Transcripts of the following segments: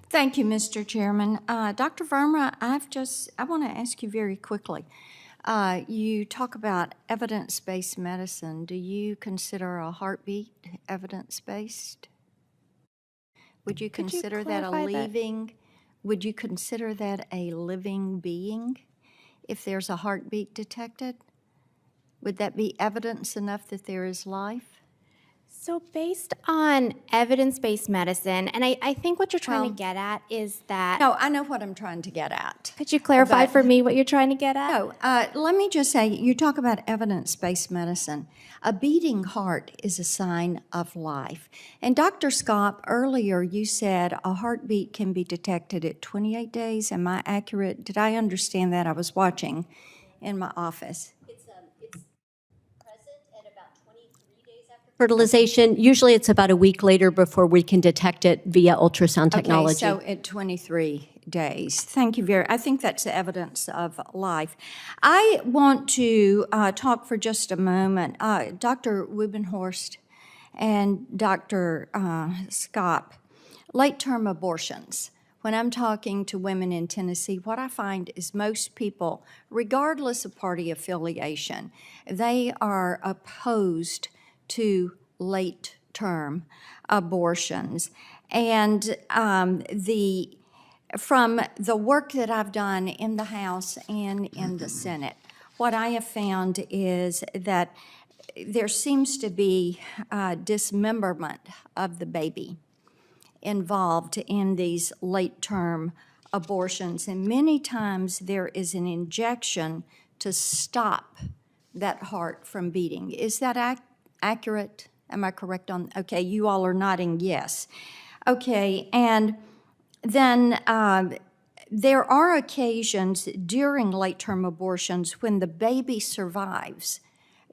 Thank you, Mr. Chairman. Dr. Verma, I want to ask you very quickly. You talk about evidence-based medicine. Do you consider a heartbeat evidence-based? Would you consider that a living? Would you consider that a living being if there's a heartbeat detected? Would that be evidence enough that there is life? So based on evidence-based medicine, and I think what you're trying to get at is that... No, I know what I'm trying to get at. Could you clarify for me what you're trying to get at? No, let me just say, you talk about evidence-based medicine. A beating heart is a sign of life. And Dr. Scott, earlier you said a heartbeat can be detected at 28 days. Am I accurate? Did I understand that? I was watching in my office. It's present at about 23 days after fertilization. Usually it's about a week later before we can detect it via ultrasound technology. Okay, so at 23 days. Thank you I think that's evidence of life. I want to talk for just a moment. Dr. Wubenhorst and Dr. Scott, late-term abortions. When I'm talking to women in Tennessee, what I find is most people, regardless of party affiliation, they are opposed to late-term abortions. And from the work that I've done in the House and in the Senate, what I have found is that there seems to be dismemberment of the baby involved in these late-term abortions. And many times there is an injection to stop that heart from beating. Is that accurate? Am I correct on? Okay, you all are nodding yes. Okay, and then there are occasions during late-term abortions when the baby survives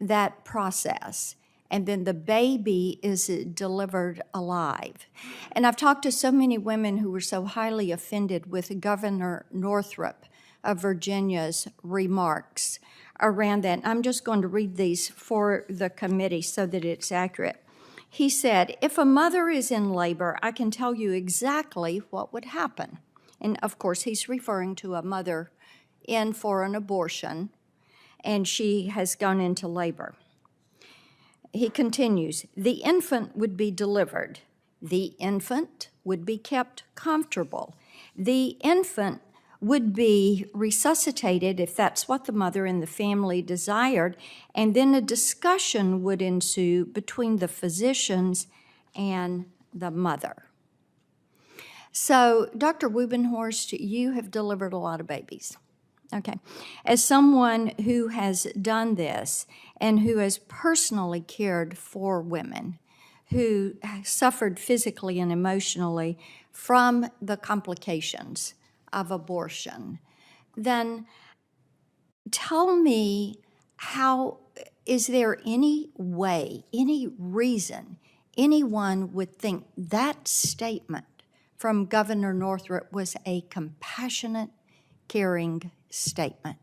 that process, and then the baby is delivered alive. And I've talked to so many women who were so highly offended with Governor Northrup of Virginia's remarks around that. I'm just going to read these for the committee so that it's accurate. He said, if a mother is in labor, I can tell you exactly what would happen. And of course, he's referring to a mother in for an abortion, and she has gone into labor. He continues, the infant would be delivered. The infant would be kept comfortable. The infant would be resuscitated if that's what the mother and the family desired, and then a discussion would ensue between the physicians and the mother. So, Dr. Wubenhorst, you have delivered a lot of babies. Okay. As someone who has done this and who has personally cared for women who suffered physically and emotionally from the complications of abortion, then tell me is there any way, any reason anyone would think that statement from Governor Northrup was a compassionate, caring statement?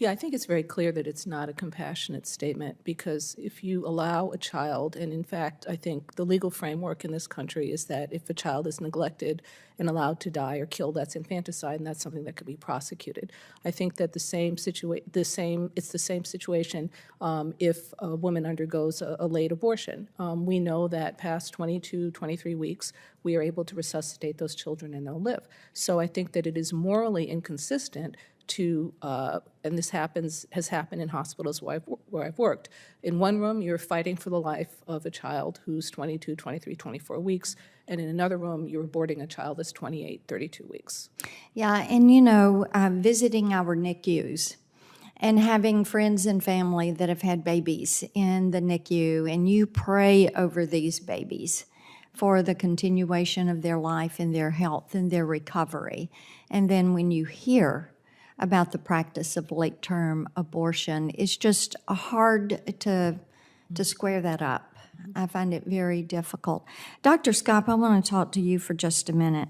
Yeah, I think it's very clear that it's not a compassionate statement, because if you allow a child, and in fact, I think the legal framework in this country is that if a child is neglected and allowed to die or killed, that's infanticide, and that's something that could be prosecuted. I think that it's the same situation if a woman undergoes a late abortion. We know that past 22, 23 weeks, we are able to resuscitate those children and they'll live. So I think that it is morally inconsistent to, and this has happened in hospitals where I've worked. In one room, you're fighting for the life of a child who's 22, 23, 24 weeks, and in another room, you're aborting a child that's 28, 32 weeks. Yeah, and visiting our NICUs and having friends and family that have had babies in the NICU, and you pray over these babies for the continuation of their life and their health and their recovery. And then when you hear about the practice of late-term abortion, it's just hard to square that up. I find it very difficult. Dr. Scott, I want to talk to you for just a minute.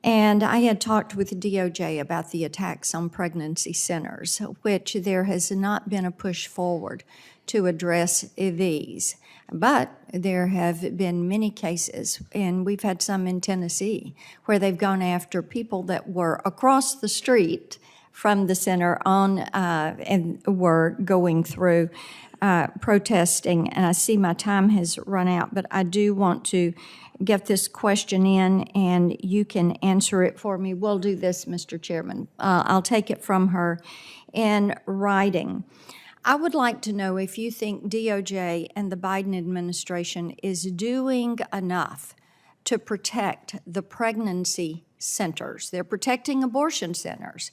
And I had talked with the DOJ about the attacks on pregnancy centers, which there has not been a push forward to address these. But there have been many cases, and we've had some in Tennessee, where they've gone after people that were across the street from the center and were going through protesting. And I see my time has run out, but I do want to get this question in, and you can answer it for me. We'll do this, Mr. Chairman. I'll take it from her in writing. I would like to know if you think DOJ and the Biden administration is doing enough to protect the pregnancy centers. They're protecting abortion centers.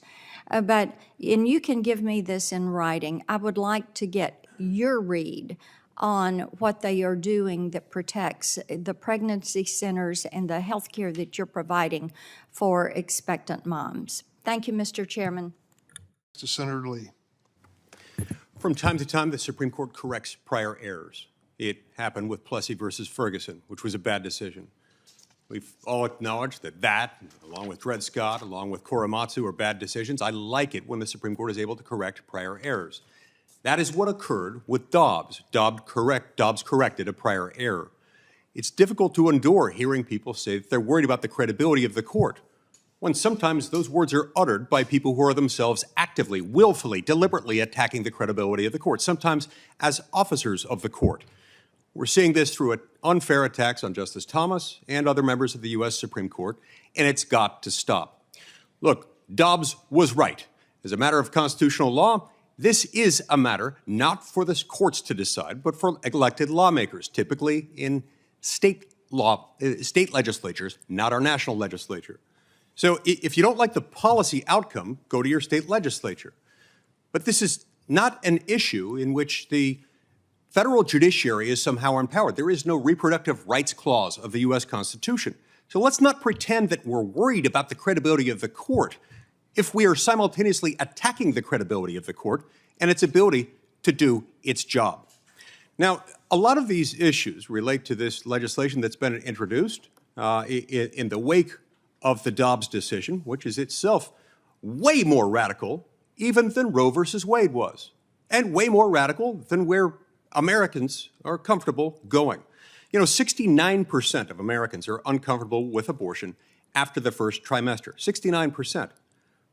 And you can give me this in writing. I would like to get your read on what they are doing that protects the pregnancy centers and the health care that you're providing for expectant moms. Thank you, Mr. Chairman. To Senator Lee. From time to time, the Supreme Court corrects prior errors. It happened with Plessy versus Ferguson, which was a bad decision. We've all acknowledged that, along with Dred Scott, along with Korematsu, are bad decisions. I like it when the Supreme Court is able to correct prior errors. That is what occurred with Dobbs. Dobbs corrected a prior error. It's difficult to endure hearing people say that they're worried about the credibility of the court, when sometimes those words are uttered by people who are themselves actively, willfully, deliberately attacking the credibility of the court, sometimes as officers of the court. We're seeing this through unfair attacks on Justice Thomas and other members of the U.S. Supreme Court, and it's got to stop. Look, Dobbs was right. As a matter of constitutional law, this is a matter not for the courts to decide, but for elected lawmakers, typically in state legislatures, not our national legislature. So if you don't like the policy outcome, go to your state legislature. But this is not an issue in which the federal judiciary is somehow empowered. There is no reproductive rights clause of the U.S. Constitution. So let's not pretend that we're worried about the credibility of the court if we are simultaneously attacking the credibility of the court and its ability to do its job. Now, a lot of these issues relate to this legislation that's been introduced in the wake of the Dobbs decision, which is itself way more radical even than Roe versus Wade was, and way more radical than where Americans are comfortable going. 69% of Americans are uncomfortable with abortion after the first trimester, 69%.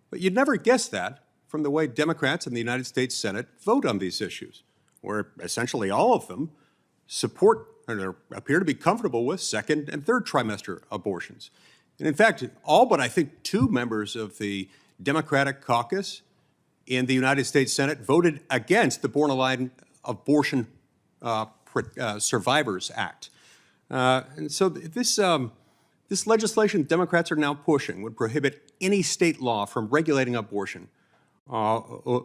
But you'd never guess that from the way Democrats in the United States Senate vote on these issues, where essentially all of them support or appear to be comfortable with second and third trimester abortions. And in fact, all but I think 2 members of the Democratic caucus in the United States Senate voted against the Born Alive Abortion Survivors Act. And so this legislation Democrats are now pushing would prohibit any state law from regulating abortion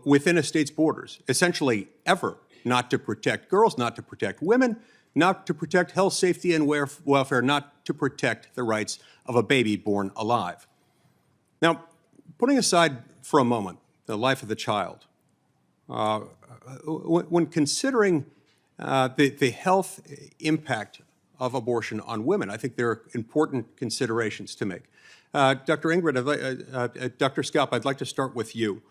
within a state's borders, essentially ever, not to protect girls, not to protect women, not to protect health, safety, and welfare, not to protect the rights of a baby born alive. Now, putting aside for a moment the life of the child, when considering the health impact of abortion on women, I think there are important considerations to make. Dr. Ingrid, Dr. Scalp, I'd like to start with you.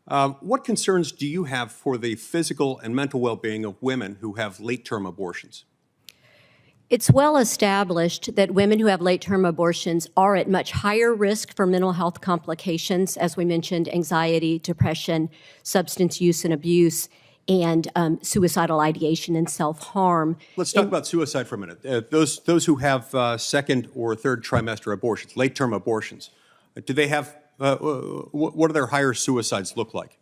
What concerns do you have for the physical and mental well-being of women who have late-term abortions? It's well established that women who have late-term abortions are at much higher risk for mental health complications, as we mentioned, anxiety, depression, substance use and abuse, and suicidal ideation and self-harm. Let's talk about suicide for a minute. Those who have second or third trimester abortions, late-term abortions, do they have, what do their higher suicides look like?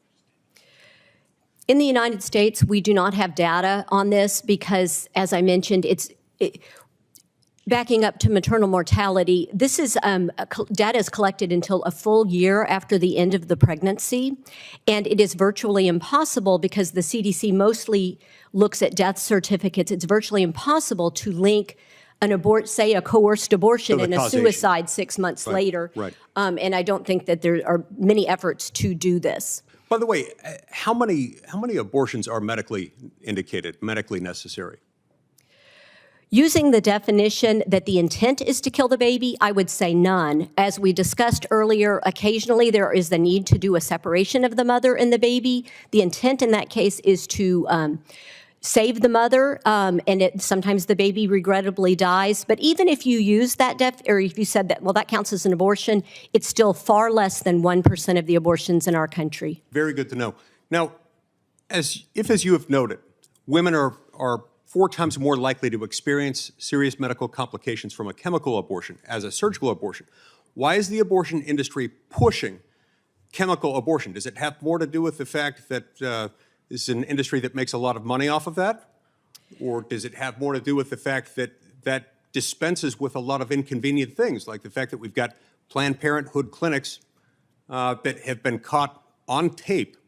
In the United States, we do not have data on this because, as I mentioned, backing up to maternal mortality, this is data is collected until a full year after the end of the pregnancy, and it is virtually impossible because the CDC mostly looks at death certificates. It's virtually impossible to link say a coerced abortion and a suicide 6 months later. Right. And I don't think that there are many efforts to do this. By the way, how many abortions are medically indicated, medically necessary? Using the definition that the intent is to kill the baby, I would say none. As we discussed earlier, occasionally there is the need to do a separation of the mother and the baby. The intent in that case is to save the mother, and sometimes the baby regrettably dies. But even if you use that or if you said that, well, that counts as an abortion, it's still far less than 1% of the abortions in our country. Very good to know. Now, as you have noted, women are 4 times more likely to experience serious medical complications from a chemical abortion as a surgical abortion. Why is the abortion industry pushing chemical abortion? Does it have more to do with the fact that this is an industry that makes a lot of money off of that? Or does it have more to do with the fact that that dispenses with a lot of inconvenient things, like the fact that we've got Planned Parenthood clinics that have been caught on tape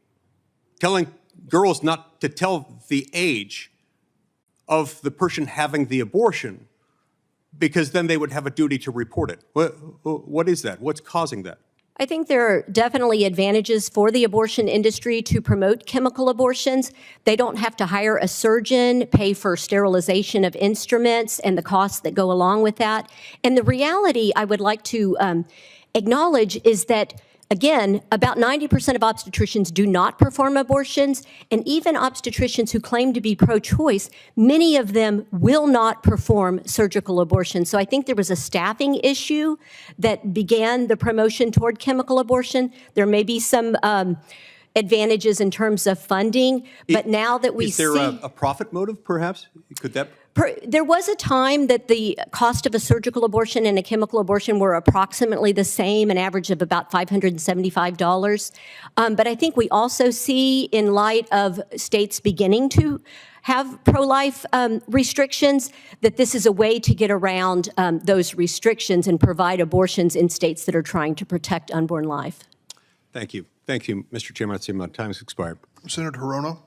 telling girls not to tell the age of the person having the abortion, because then they would have a duty to report it? What is that? What's causing that? I think there are definitely advantages for the abortion industry to promote chemical abortions. They don't have to hire a surgeon, pay for sterilization of instruments and the costs that go along with that. And the reality I would like to acknowledge is that, again, about 90% of obstetricians do not perform abortions, and even obstetricians who claim to be pro-choice, many of them will not perform surgical abortions. So I think there was a staffing issue that began the promotion toward chemical abortion. There may be some advantages in terms of funding, but now that we see— Is there a profit motive, perhaps? Could that— There was a time that the cost of a surgical abortion and a chemical abortion were approximately the same, an average of about $575. But I think we also see, in light of states beginning to have pro-life restrictions, that this is a way to get around those restrictions and provide abortions in states that are trying to protect unborn life. Thank you. Thank you, Mr. Chairman. I see my time has expired. Senator Hirono.